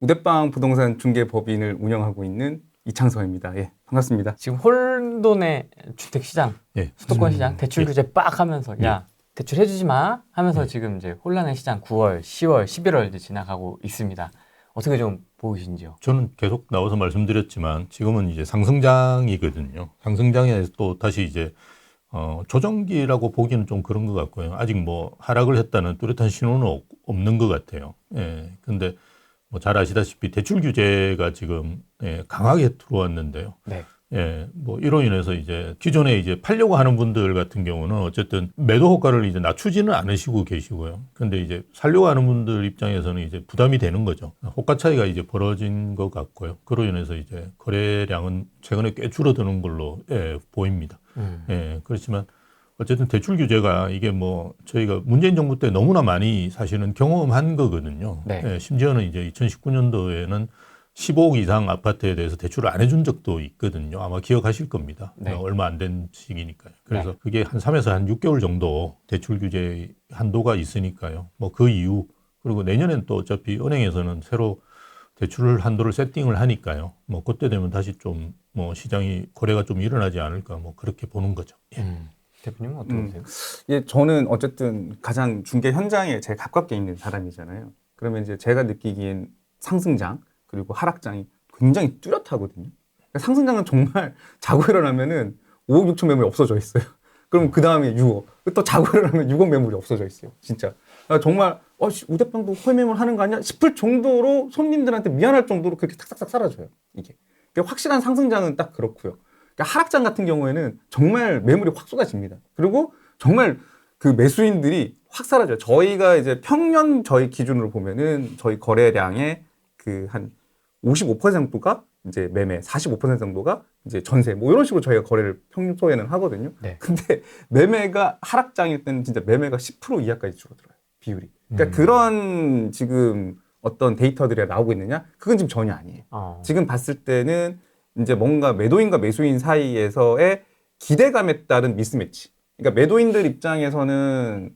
우대빵 부동산 중개법인을 운영하고 있는 이창서입니다. 예, 반갑습니다. 지금 혼돈의 주택시장, 예. 수도권 시장, 대출 규제 빡 하면서 야 대출 해주지 마 하면서 지금 이제 혼란의 시장 9월, 10월, 11월 이제 지나가고 있습니다. 어떻게 좀 보이신지요? 저는 계속 나와서 말씀드렸지만 지금은 이제 상승장이거든요. 상승장에 또 다시 이제 조정기라고 보기는 좀 그런 것 같고요. 아직 뭐 하락을 했다는 뚜렷한 신호는 없는 것 같아요. 예. 근데 뭐 잘 아시다시피 대출 규제가 지금 강하게 들어왔는데요. 네. 예, 뭐 이로 인해서 이제 기존에 이제 팔려고 하는 분들 같은 경우는 어쨌든 매도 호가를 이제 낮추지는 않으시고 계시고요. 근데 이제 살려고 하는 분들 입장에서는 이제 부담이 되는 거죠. 호가 차이가 이제 벌어진 것 같고요. 그로 인해서 이제 거래량은 최근에 꽤 줄어드는 걸로 보입니다. 예, 그렇지만 어쨌든 대출 규제가 이게 뭐 저희가 문재인 정부 때 너무나 많이 사실은 경험한 거거든요. 네. 예, 심지어는 이제 2019년도에는 15억 이상 아파트에 대해서 대출을 안 해준 적도 있거든요. 아마 기억하실 겁니다. 네. 얼마 안 된 시기니까요. 그래서 네. 그게 한 3에서 한 6개월 정도 대출 규제 한도가 있으니까요. 뭐 그 이후 그리고 내년엔 또 어차피 은행에서는 새로 대출 한도를 세팅을 하니까요. 뭐 그때 되면 다시 좀 뭐 시장이 거래가 좀 일어나지 않을까 뭐 그렇게 보는 거죠. 예. 대표님은 어떻게 보세요? 예, 저는 어쨌든 가장 중개 현장에 제일 가깝게 있는 사람이잖아요. 그러면 이제 제가 느끼기엔 상승장 그리고 하락장이 굉장히 뚜렷하거든요. 그러니까 상승장은 정말 자고 일어나면은 5억 6천 매물이 없어져 있어요. 그럼 그 다음에 6억. 또 자고 일어나면 6억 매물이 없어져 있어요. 진짜. 정말 우대빵도 홀매물 하는 거 아니야? 싶을 정도로 손님들한테 미안할 정도로 그렇게 탁탁탁 사라져요. 이게. 그러니까 확실한 상승장은 딱 그렇고요. 그러니까 하락장 같은 경우에는 정말 매물이 확 쏟아집니다. 그리고 정말 그 매수인들이 확 사라져요. 저희가 이제 평년 저희 기준으로 보면은 저희 거래량의 그 한 55%가 이제 매매, 45% 정도가 이제 전세, 뭐 이런 식으로 저희가 거래를 평소에는 하거든요. 네. 근데 매매가 하락장일 때는 진짜 매매가 10% 이하까지 줄어들어요. 비율이. 그러니까 그런 지금 어떤 데이터들이 나오고 있느냐? 그건 지금 전혀 아니에요. 지금 봤을 때는 이제 뭔가 매도인과 매수인 사이에서의 기대감에 따른 미스매치. 그러니까 매도인들 입장에서는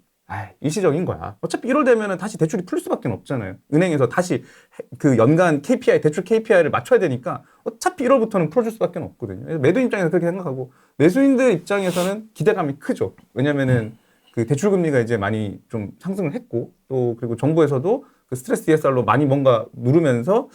일시적인 거야. 어차피 1월 되면은 다시 대출이 풀릴 수밖에 없잖아요. 은행에서 다시 그 연간 KPI, 대출 KPI를 맞춰야 되니까 어차피 1월부터는 풀어줄 수밖에 없거든요. 그래서 매도인 입장에서 그렇게 생각하고 매수인들 입장에서는 기대감이 크죠. 왜냐면은 그 대출 금리가 이제 많이 좀 상승을 했고 또 그리고 정부에서도 그 스트레스 DSR로 많이 뭔가 누르면서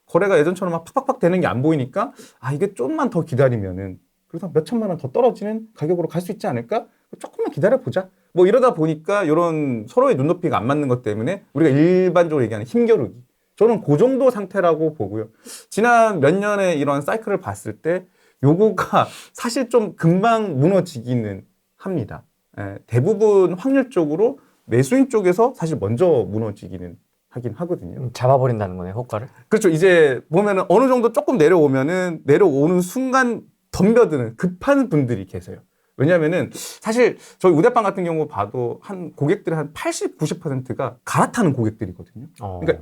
거래가 예전처럼 막 팍팍팍 되는 게 안 보이니까 이게 좀만 더 기다리면은 그래서 몇 천만 원 더 떨어지는 가격으로 갈 수 있지 않을까? 조금만 기다려보자. 뭐 이러다 보니까 이런 서로의 눈높이가 안 맞는 것 때문에 우리가 일반적으로 얘기하는 힘겨루기. 저는 그 정도 상태라고 보고요. 지난 몇 년의 이런 사이클을 봤을 때 요거가 사실 좀 금방 무너지기는 합니다. 대부분 확률적으로 매수인 쪽에서 사실 먼저 무너지기는 하긴 하거든요. 잡아버린다는 거네요, 효과를? 그렇죠. 이제 보면은 어느 정도 조금 내려오는 순간 덤벼드는 급한 분들이 계세요. 왜냐면은 사실 저희 우대빵 같은 경우 봐도 한 고객들의 한 80, 90%가 갈아타는 고객들이거든요. 그러니까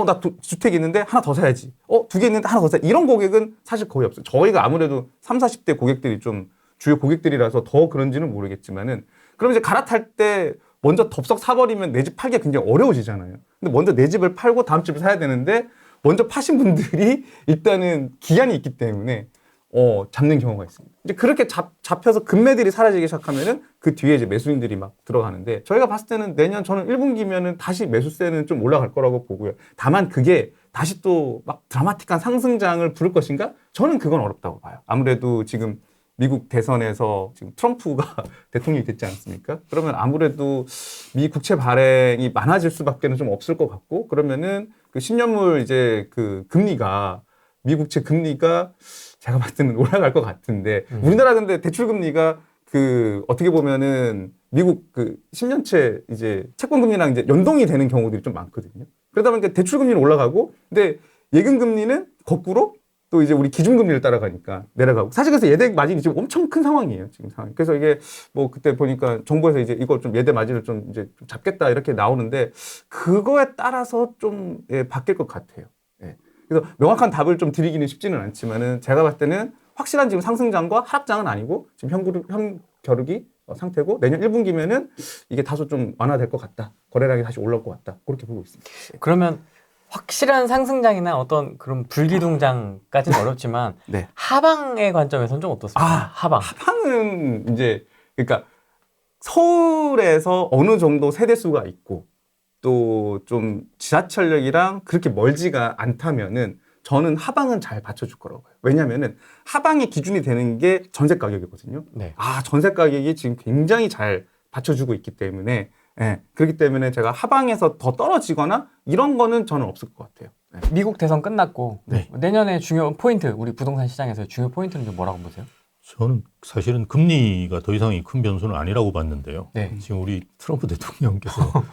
나 주택이 있는데 하나 더 사야지. 2개 있는데 하나 더 사야지. 이런 고객은 사실 거의 없어요. 저희가 아무래도 30, 40대 고객들이 좀 주요 고객들이라서 더 그런지는 모르겠지만은 그럼 이제 갈아탈 때 먼저 덥석 사버리면 내 집 팔기가 굉장히 어려워지잖아요. 근데 먼저 내 집을 팔고 다음 집을 사야 되는데 먼저 파신 분들이 일단은 기한이 있기 때문에 잡는 경우가 있습니다. 이제 그렇게 잡혀서 금매들이 사라지기 시작하면은 그 뒤에 이제 매수인들이 막 들어가는데 저희가 봤을 때는 내년 저는 1분기면은 다시 매수세는 좀 올라갈 거라고 보고요. 다만 그게 다시 또 막 드라마틱한 상승장을 부를 것인가? 저는 그건 어렵다고 봐요. 아무래도 지금 미국 대선에서 지금 트럼프가 대통령이 됐지 않습니까? 그러면 아무래도 미 국채 발행이 많아질 수밖에는 좀 없을 것 같고 그러면은 그 10년물 이제 그 금리가 미 국채 금리가 제가 봤을 때는 올라갈 것 같은데 우리나라 근데 대출 금리가 그 어떻게 보면은 미국 그 10년채 이제 채권 금리랑 이제 연동이 되는 경우들이 좀 많거든요. 그러다 보니까 대출 금리는 올라가고 근데 예금 금리는 거꾸로 또 이제 우리 기준금리를 따라가니까 내려가고 사실 그래서 예대 마진이 지금 엄청 큰 상황이에요 지금 상황. 그래서 이게 뭐 그때 보니까 정부에서 이제 이거 좀 예대 마진을 좀 이제 좀 잡겠다 이렇게 나오는데 그거에 따라서 좀 바뀔 것 같아요. 그래서 명확한 답을 좀 드리기는 쉽지는 않지만은 제가 봤을 때는 확실한 지금 상승장과 하락장은 아니고 지금 현겨루기 상태고 내년 1분기면은 이게 다소 좀 완화될 것 같다. 거래량이 다시 올라올 것 같다. 그렇게 보고 있습니다. 그러면 확실한 상승장이나 어떤 그런 불기둥장까지는 어렵지만 네. 하방의 관점에서는 좀 어떻습니까? 아, 하방. 하방은 이제 그러니까 서울에서 어느 정도 세대수가 있고 또 좀 지하철역이랑 그렇게 멀지가 않다면은 저는 하방은 잘 받쳐줄 거라고 봐요. 왜냐면은 하방의 기준이 되는 게 전세 가격이거든요. 네. 아, 전세 가격이 지금 굉장히 잘 받쳐주고 있기 때문에, 예, 그렇기 때문에 제가 하방에서 더 떨어지거나 이런 거는 저는 없을 것 같아요. 예. 미국 대선 끝났고 네. 내년에 중요 포인트, 우리 부동산 시장에서 중요 포인트는 좀 뭐라고 보세요? 저는 사실은 금리가 더 이상이 큰 변수는 아니라고 봤는데요. 네. 지금 우리 트럼프 대통령께서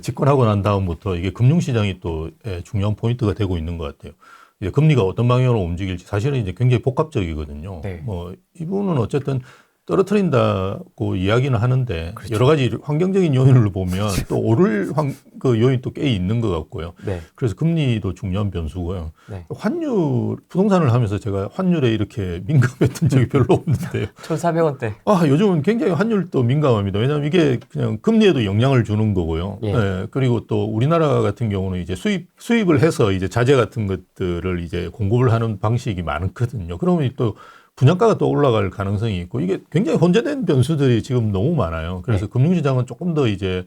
집권하고 난 다음부터 이게 금융시장이 또 중요한 포인트가 되고 있는 것 같아요. 이제 금리가 어떤 방향으로 움직일지 사실은 이제 굉장히 복합적이거든요. 네. 뭐 이분은 어쨌든 떨어뜨린다고 이야기는 하는데 그렇죠. 여러 가지 환경적인 요인을 보면 또 오를 그 요인도 꽤 있는 것 같고요. 네. 그래서 금리도 중요한 변수고요. 네. 환율, 부동산을 하면서 제가 환율에 이렇게 민감했던 적이 별로 없는데요. 1,400원대. 아, 요즘은 굉장히 환율도 민감합니다. 왜냐하면 이게 그냥 금리에도 영향을 주는 거고요. 예. 예, 그리고 또 우리나라 같은 경우는 이제 수입을 해서 이제 자재 같은 것들을 이제 공급을 하는 방식이 많거든요. 그러면 또 분양가가 또 올라갈 가능성이 있고 이게 굉장히 혼재된 변수들이 지금 너무 많아요. 그래서 네. 금융시장은 조금 더 이제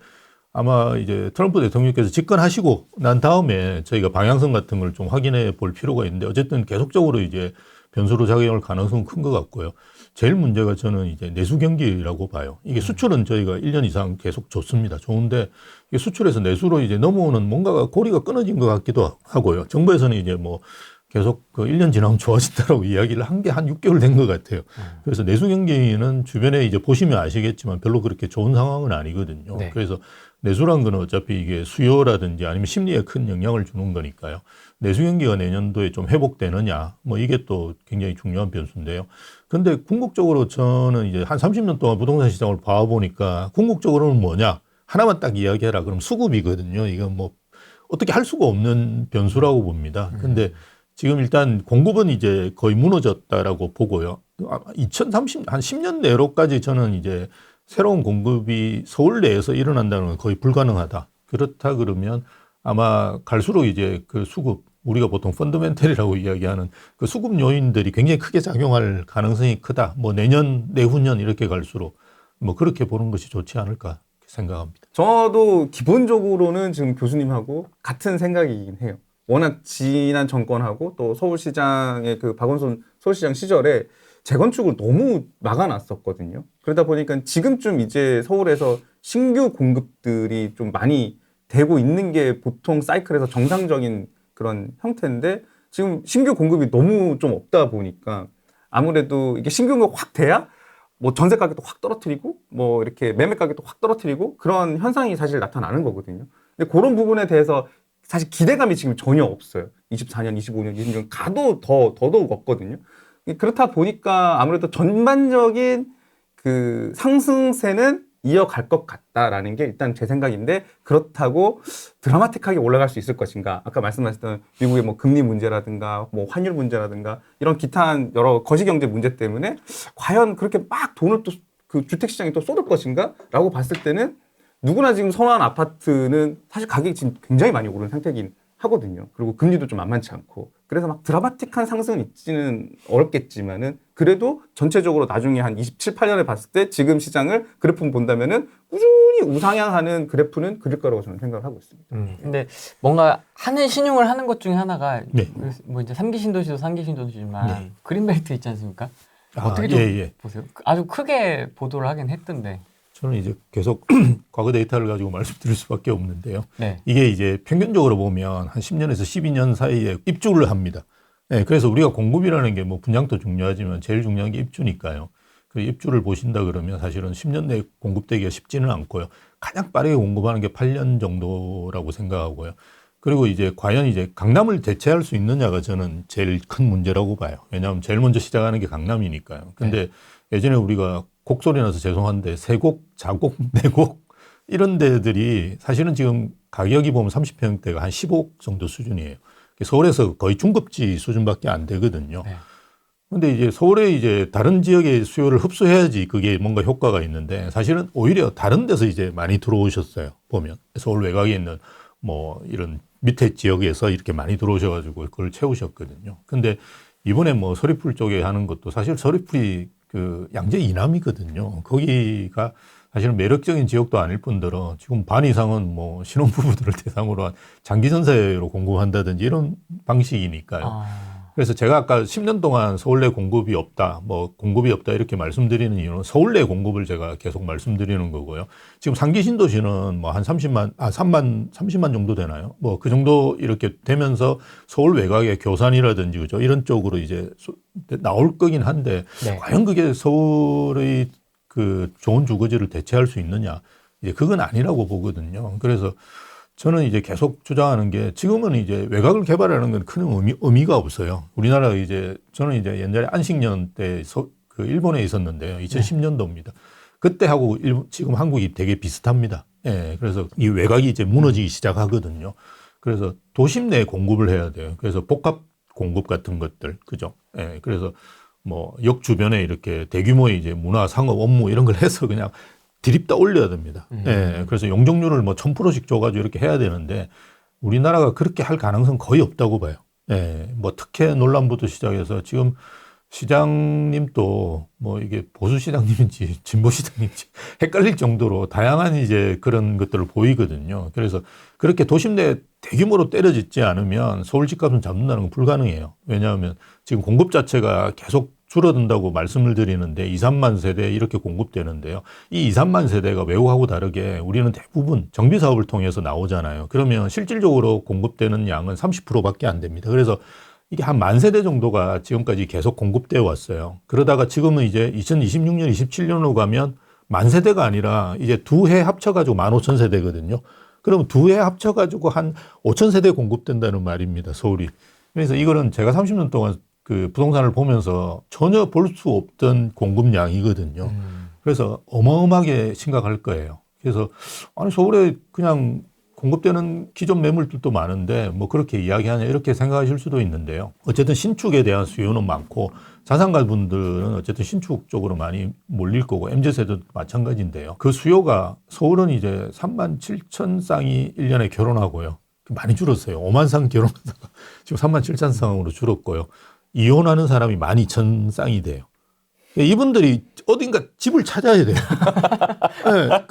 아마 이제 트럼프 대통령께서 집권하시고 난 다음에 저희가 방향성 같은 걸 좀 확인해 볼 필요가 있는데 어쨌든 계속적으로 이제 변수로 작용할 가능성은 큰 것 같고요. 제일 문제가 저는 이제 내수 경기라고 봐요. 이게 수출은 저희가 1년 이상 계속 좋습니다. 좋은데 이게 수출에서 내수로 이제 넘어오는 뭔가가 고리가 끊어진 것 같기도 하고요. 정부에서는 이제 뭐 계속 그 1년 지나면 좋아진다라고 이야기를 한 게 한 6개월 된 것 같아요. 그래서 내수 경기는 주변에 이제 보시면 아시겠지만 별로 그렇게 좋은 상황은 아니거든요. 네. 그래서 내수란 거는 어차피 이게 수요라든지 아니면 심리에 큰 영향을 주는 거니까요. 내수 경기가 내년도에 좀 회복되느냐, 뭐 이게 또 굉장히 중요한 변수인데요. 근데 궁극적으로 저는 이제 한 30년 동안 부동산 시장을 봐보니까 궁극적으로는 뭐냐? 하나만 딱 이야기해라. 그럼 수급이거든요. 이건 뭐 어떻게 할 수가 없는 변수라고 봅니다. 근데 지금 일단 공급은 이제 거의 무너졌다라고 보고요. 2030, 한 10년 내로까지 저는 이제 새로운 공급이 서울 내에서 일어난다는 건 거의 불가능하다. 그렇다 그러면 아마 갈수록 이제 그 수급, 우리가 보통 펀더멘털이라고 이야기하는 그 수급 요인들이 굉장히 크게 작용할 가능성이 크다. 뭐 내년, 내후년 이렇게 갈수록 뭐 그렇게 보는 것이 좋지 않을까 생각합니다. 저도 기본적으로는 지금 교수님하고 같은 생각이긴 해요. 워낙 지난 정권하고 또 서울시장의 그 박원순 서울시장 시절에 재건축을 너무 막아놨었거든요. 그러다 보니까 지금쯤 이제 서울에서 신규 공급들이 좀 많이 되고 있는 게 보통 사이클에서 정상적인 그런 형태인데 지금 신규 공급이 너무 좀 없다 보니까 아무래도 이게 신규 공급 확 돼야 뭐 전세 가격도 확 떨어뜨리고 뭐 이렇게 매매 가격도 확 떨어뜨리고 그런 현상이 사실 나타나는 거거든요. 근데 그런 부분에 대해서 사실 기대감이 지금 전혀 없어요. 24년, 25년, 26년 가도 더더욱 없거든요. 그렇다 보니까 아무래도 전반적인 그 상승세는 이어갈 것 같다라는 게 일단 제 생각인데 그렇다고 드라마틱하게 올라갈 수 있을 것인가? 아까 말씀하셨던 미국의 뭐 금리 문제라든가 뭐 환율 문제라든가 이런 기타한 여러 거시경제 문제 때문에 과연 그렇게 막 돈을 또 그 주택시장에 또 쏟을 것인가? 라고 봤을 때는 누구나 지금 선호하는 아파트는 사실 가격이 지금 굉장히 많이 오른 상태이긴 하거든요. 그리고 금리도 좀 만만치 않고. 그래서 막 드라마틱한 상승은 있지는 어렵겠지만은 그래도 전체적으로 나중에 한 27, 8년에 봤을 때 지금 시장을 그래프를 본다면은 꾸준히 우상향하는 그래프는 그릴 거라고 저는 생각을 하고 있습니다. 근데 뭔가 하는 신용을 하는 것 중에 하나가 네. 뭐 이제 3기 신도시도 3기 신도시지만 네. 그린벨트 있지 않습니까? 아, 어떻게 좀 예. 보세요? 아주 크게 보도를 하긴 했던데. 저는 이제 계속 과거 데이터를 가지고 말씀드릴 수밖에 없는데요. 네. 이게 이제 평균적으로 보면 한 10년에서 12년 사이에 입주를 합니다. 네, 그래서 우리가 공급이라는 게 뭐 분양도 중요하지만 제일 중요한 게 입주니까요. 그 입주를 보신다 그러면 사실은 10년 내에 공급되기가 쉽지는 않고요. 가장 빠르게 공급하는 게 8년 정도라고 생각하고요. 그리고 이제 과연 이제 강남을 대체할 수 있느냐가 저는 제일 큰 문제라고 봐요. 왜냐하면 제일 먼저 시작하는 게 강남이니까요. 근데 예전에 우리가 곡소리 나서 죄송한데 세곡, 자곡, 내곡 이런 데들이 사실은 지금 가격이 보면 30평대가 한 15억 정도 수준이에요. 서울에서 거의 중급지 수준밖에 안 되거든요. 네. 근데 이제 서울에 이제 다른 지역의 수요를 흡수해야지 그게 뭔가 효과가 있는데 사실은 오히려 다른 데서 이제 많이 들어오셨어요. 보면 서울 외곽에 있는 뭐 이런 밑에 지역에서 이렇게 많이 들어오셔가지고 그걸 채우셨거든요. 근데 이번에 뭐 서리풀 쪽에 하는 것도 사실 서리풀이 그 양재 이남이거든요. 거기가 사실은 매력적인 지역도 아닐 뿐더러 지금 반 이상은 뭐 신혼부부들을 대상으로 한 장기전세로 공급한다든지 이런 방식이니까요. 그래서 제가 아까 10년 동안 서울 내 공급이 없다, 뭐 공급이 없다 이렇게 말씀드리는 이유는 서울 내 공급을 제가 계속 말씀드리는 거고요. 지금 상기 신도시는 뭐 한 30만 정도 되나요? 뭐 그 정도 이렇게 되면서 서울 외곽의 교산이라든지 그죠? 이런 쪽으로 이제 나올 거긴 한데 네. 과연 그게 서울의 그 좋은 주거지를 대체할 수 있느냐? 이제 그건 아니라고 보거든요. 그래서 저는 이제 계속 주장하는 게 지금은 이제 외곽을 개발하는 건 큰 의미가 없어요. 우리나라 이제 저는 이제 옛날에 안식년 때 그 일본에 있었는데요. 2010년도입니다. 그때하고 지금 한국이 되게 비슷합니다. 예. 그래서 이 외곽이 이제 무너지기 시작하거든요. 그래서 도심 내에 공급을 해야 돼요. 그래서 복합 공급 같은 것들. 그죠? 예. 그래서 뭐 역 주변에 이렇게 대규모의 이제 문화, 상업, 업무 이런 걸 해서 그냥 드립다 올려야 됩니다. 예, 그래서 용적률을 뭐 1000%씩 줘가지고 이렇게 해야 되는데 우리나라가 그렇게 할 가능성 거의 없다고 봐요. 예, 뭐 특혜 논란부터 시작해서 지금 시장님도 뭐 이게 보수 시장님인지 진보 시장님인지 헷갈릴 정도로 다양한 이제 그런 것들을 보이거든요. 그래서 그렇게 도심 내에 대규모로 때려짓지 않으면 서울 집값은 잡는다는 건 불가능해요. 왜냐하면 지금 공급 자체가 계속 줄어든다고 말씀을 드리는데 2, 3만 세대 이렇게 공급되는데요. 이 2, 3만 세대가 외국하고 다르게 우리는 대부분 정비 사업을 통해서 나오잖아요. 그러면 실질적으로 공급되는 양은 30%밖에 안 됩니다. 그래서 이게 한 10,000세대 정도가 지금까지 계속 공급되어 왔어요. 그러다가 지금은 이제 2026년, 27년으로 가면 10,000세대가 아니라 이제 두 해 합쳐가지고 15,000세대거든요. 그럼 두 해 합쳐가지고 한 5,000세대 공급된다는 말입니다. 서울이. 그래서 이거는 제가 30년 동안 그 부동산을 보면서 전혀 볼 수 없던 공급량이거든요. 그래서 어마어마하게 심각할 거예요. 그래서 아니 서울에 그냥 공급되는 기존 매물들도 많은데 뭐 그렇게 이야기하냐 이렇게 생각하실 수도 있는데요. 어쨌든 신축에 대한 수요는 많고 자산가 분들은 어쨌든 신축 쪽으로 많이 몰릴 거고 MZ세대도 마찬가지인데요. 그 수요가 서울은 이제 37,000쌍이 1년에 결혼하고요. 많이 줄었어요. 5만 쌍 결혼하다가 지금 37,000쌍으로 줄었고요. 이혼하는 사람이 12,000쌍이 돼요. 이분들이 어딘가 집을 찾아야 돼요. 네,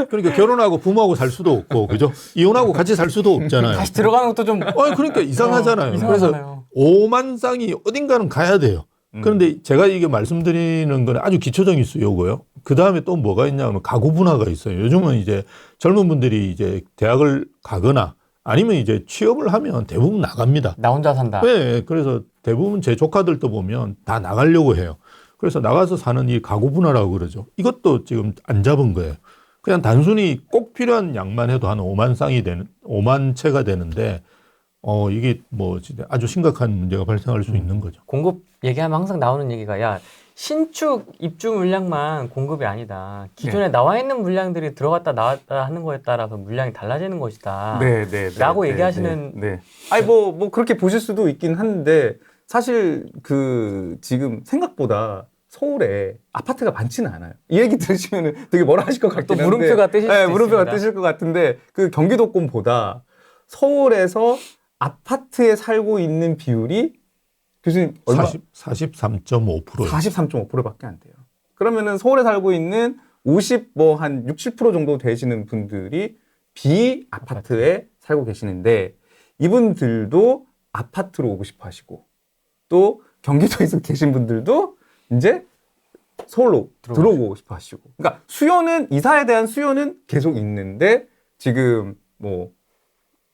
그러니까 결혼하고 부모하고 살 수도 없고, 그죠? 이혼하고 같이 살 수도 없잖아요. 다시 들어가는 것도 좀 그러니까 이상하잖아요. 이상하잖아요. 그래서 5만 쌍이 어딘가는 가야 돼요. 그런데 제가 이게 말씀드리는 건 아주 기초적인 수요고요. 그 다음에 또 뭐가 있냐면 가구 분화가 있어요. 요즘은 이제 젊은 분들이 이제 대학을 가거나 아니면 이제 취업을 하면 대부분 나갑니다. 나 혼자 산다. 네, 그래서 대부분 제 조카들도 보면 다 나가려고 해요. 그래서 나가서 사는 이 가구 분화라고 그러죠. 이것도 지금 안 잡은 거예요. 그냥 단순히 꼭 필요한 양만 해도 한 5만 채가 되는데, 이게 뭐 진짜 아주 심각한 문제가 발생할 수 있는 거죠. 공급 얘기하면 항상 나오는 얘기가 야 신축 입주 물량만 공급이 아니다. 기존에 나와 있는 물량들이 들어갔다 나왔다 하는 거에 따라서 물량이 달라지는 것이다. 라고 얘기하시는. 네. 아니 뭐 그렇게 보실 수도 있긴 한데 사실 그 지금 생각보다 서울에 아파트가 많지는 않아요. 이 얘기 들으시면 되게 뭐라 하실 것 같긴 또 한데. 물음표가 뜨실 수도 물음표가 있습니다. 뜨실 것 같은데 그 경기도권보다 서울에서 아파트에 살고 있는 비율이 교수님 얼마? 43.5%예요. 43.5%밖에 안 돼요. 그러면은 서울에 살고 있는 50한 67% 정도 되시는 분들이 비아파트에 살고 계시는데 이분들도 아파트로 오고 싶어 하시고 또 경기도에서 계신 분들도 이제 서울로 들어오고 싶어 하시고. 그러니까 이사에 대한 수요는 계속 있는데 지금 뭐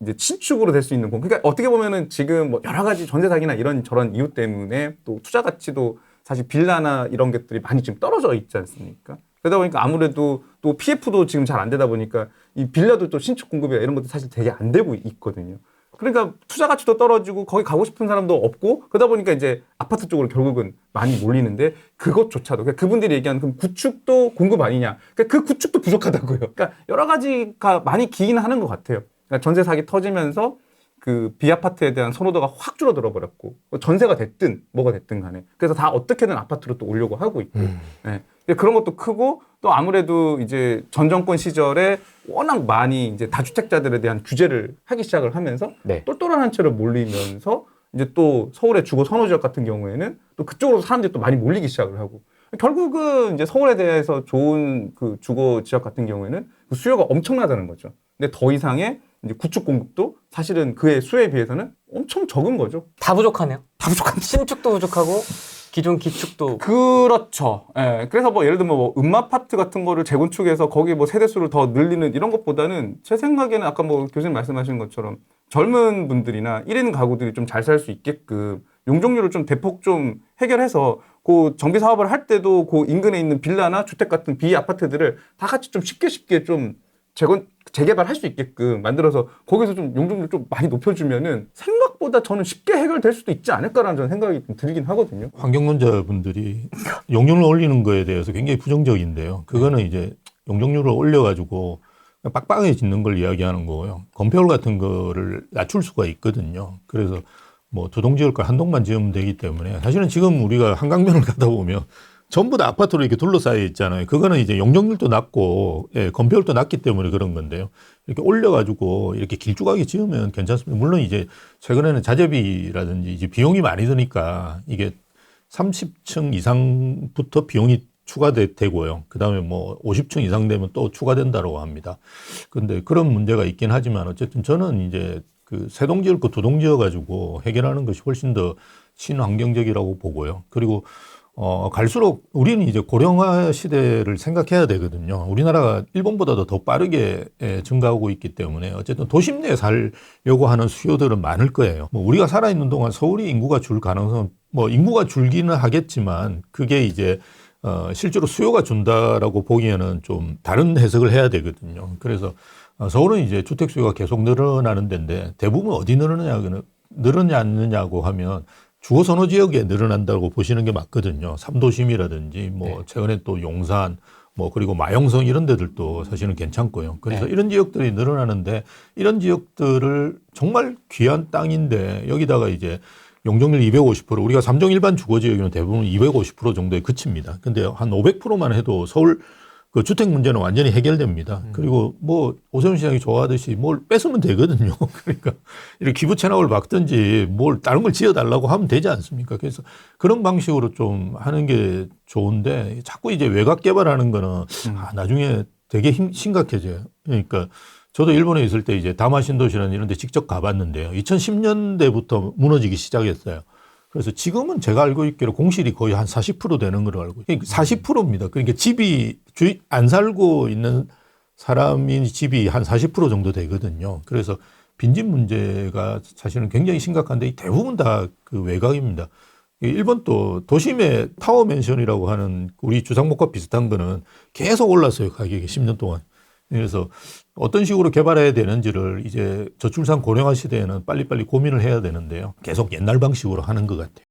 이제 신축으로 될 수 있는 공. 그러니까 어떻게 보면은 지금 뭐 여러 가지 전세 사기나 이런 저런 이유 때문에 또 투자 가치도 사실 빌라나 이런 것들이 많이 지금 떨어져 있지 않습니까? 그러다 보니까 아무래도 또 PF도 지금 잘 안 되다 보니까 이 빌라도 또 신축 공급이나 이런 것도 사실 되게 안 되고 있거든요. 그러니까 투자 가치도 떨어지고 거기 가고 싶은 사람도 없고 그러다 보니까 이제 아파트 쪽으로 결국은 많이 몰리는데 그것조차도 그러니까 그분들이 얘기하는 그럼 구축도 공급 아니냐? 그러니까 그 구축도 부족하다고요. 그러니까 여러 가지가 많이 기인 하는 것 같아요. 그러니까 전세 사기 터지면서 그 비아파트에 대한 선호도가 확 줄어들어 버렸고 전세가 됐든 뭐가 됐든 간에 그래서 다 어떻게든 아파트로 또 오려고 하고 있고 네. 그런 것도 크고 또 아무래도 이제 전 정권 시절에 워낙 많이 이제 다주택자들에 대한 규제를 하기 시작을 하면서 네. 똘똘한 한 채로 몰리면서 이제 또 서울의 주거 선호 지역 같은 경우에는 또 그쪽으로 사람들이 또 많이 몰리기 시작을 하고 결국은 이제 서울에 대해서 좋은 그 주거 지역 같은 경우에는 그 수요가 엄청나다는 거죠. 근데 더 이상의 이제 구축 공급도 사실은 그의 수요에 비해서는 엄청 적은 거죠. 다 부족하네요. 다 부족합니다. 신축도 부족하고 기존 기축도 그렇죠. 예. 그래서 뭐 예를 들면 뭐 음아파트 같은 거를 재건축해서 거기 뭐 세대수를 더 늘리는 이런 것보다는 제 생각에는 아까 뭐 교수님 말씀하신 것처럼 젊은 분들이나 1인 가구들이 좀 잘 살 수 있게끔 용적률을 좀 대폭 좀 해결해서 그 정비 사업을 할 때도 그 인근에 있는 빌라나 주택 같은 비아파트들을 다 같이 좀 쉽게 좀 재개발할 수 있게끔 만들어서 거기서 좀 용적률 좀 많이 높여주면은 생각보다 저는 쉽게 해결될 수도 있지 않을까라는 저는 생각이 좀 들긴 하거든요. 환경론자분들이 용적률 올리는 거에 대해서 굉장히 부정적인데요. 그거는 이제 용적률을 올려가지고 빡빡하게 짓는 걸 이야기하는 거고요. 건폐율 같은 거를 낮출 수가 있거든요. 그래서 뭐 두 동 지을 걸 한 동만 지으면 되기 때문에 사실은 지금 우리가 한강변을 가다 보면 전부 다 아파트로 이렇게 둘러싸여 있잖아요. 그거는 이제 용적률도 낮고, 예, 건폐율도 낮기 때문에 그런 건데요. 이렇게 올려가지고 이렇게 길쭉하게 지으면 괜찮습니다. 물론 이제 최근에는 자재비라든지 이제 비용이 많이 드니까 이게 30층 이상부터 비용이 추가되고요. 그 다음에 뭐 50층 이상 되면 또 추가된다고 합니다. 그런데 그런 문제가 있긴 하지만 어쨌든 저는 이제 그 세 동 지을 거 두 동 지어 가지고 해결하는 것이 훨씬 더 친환경적이라고 보고요. 그리고 갈수록 우리는 이제 고령화 시대를 생각해야 되거든요. 우리나라가 일본보다도 더 빠르게 증가하고 있기 때문에 어쨌든 도심 내에 살려고 하는 수요들은 많을 거예요. 뭐 우리가 살아있는 동안 서울이 인구가 줄 가능성은 뭐 인구가 줄기는 하겠지만 그게 이제 실제로 수요가 준다라고 보기에는 좀 다른 해석을 해야 되거든요. 그래서 서울은 이제 주택 수요가 계속 늘어나는 데인데 대부분 어디 늘어나느냐고 하면 주거 선호 지역에 늘어난다고 보시는 게 맞거든요. 삼도심이라든지 뭐 최근에 또 용산 뭐 그리고 마영성 이런 데들도 사실은 괜찮고요. 그래서 이런 지역들이 늘어나는데 이런 지역들을 정말 귀한 땅인데 여기다가 이제 용적률 250% 우리가 3종 일반 주거 지역이면 대부분 250% 정도에 그칩니다. 근데 한 500%만 해도 서울 그 주택 문제는 완전히 해결됩니다. 그리고 뭐 오세훈 시장이 좋아하듯이 뭘 뺏으면 되거든요. 그러니까 이렇게 기부 채납을 막든지 뭘 다른 걸 지어달라고 하면 되지 않습니까? 그래서 그런 방식으로 좀 하는 게 좋은데 자꾸 이제 외곽 개발하는 거는 나중에 되게 심각해져요. 그러니까 저도 일본에 있을 때 이제 다마 신도시라는 이런 데 직접 가봤는데요. 2010년대부터 무너지기 시작했어요. 그래서 지금은 제가 알고 있기로 공실이 거의 한 40% 되는 걸로 알고 있어요. 40%입니다. 그러니까 집이 안 살고 있는 사람이 집이 한 40% 정도 되거든요. 그래서 빈집 문제가 사실은 굉장히 심각한데 대부분 다 그 외곽입니다. 일본 또 도심의 타워 맨션이라고 하는 우리 주상목과 비슷한 거는 계속 올랐어요. 가격이 10년 동안. 그래서 어떤 식으로 개발해야 되는지를 이제 저출산 고령화 시대에는 빨리빨리 고민을 해야 되는데요. 계속 옛날 방식으로 하는 것 같아요.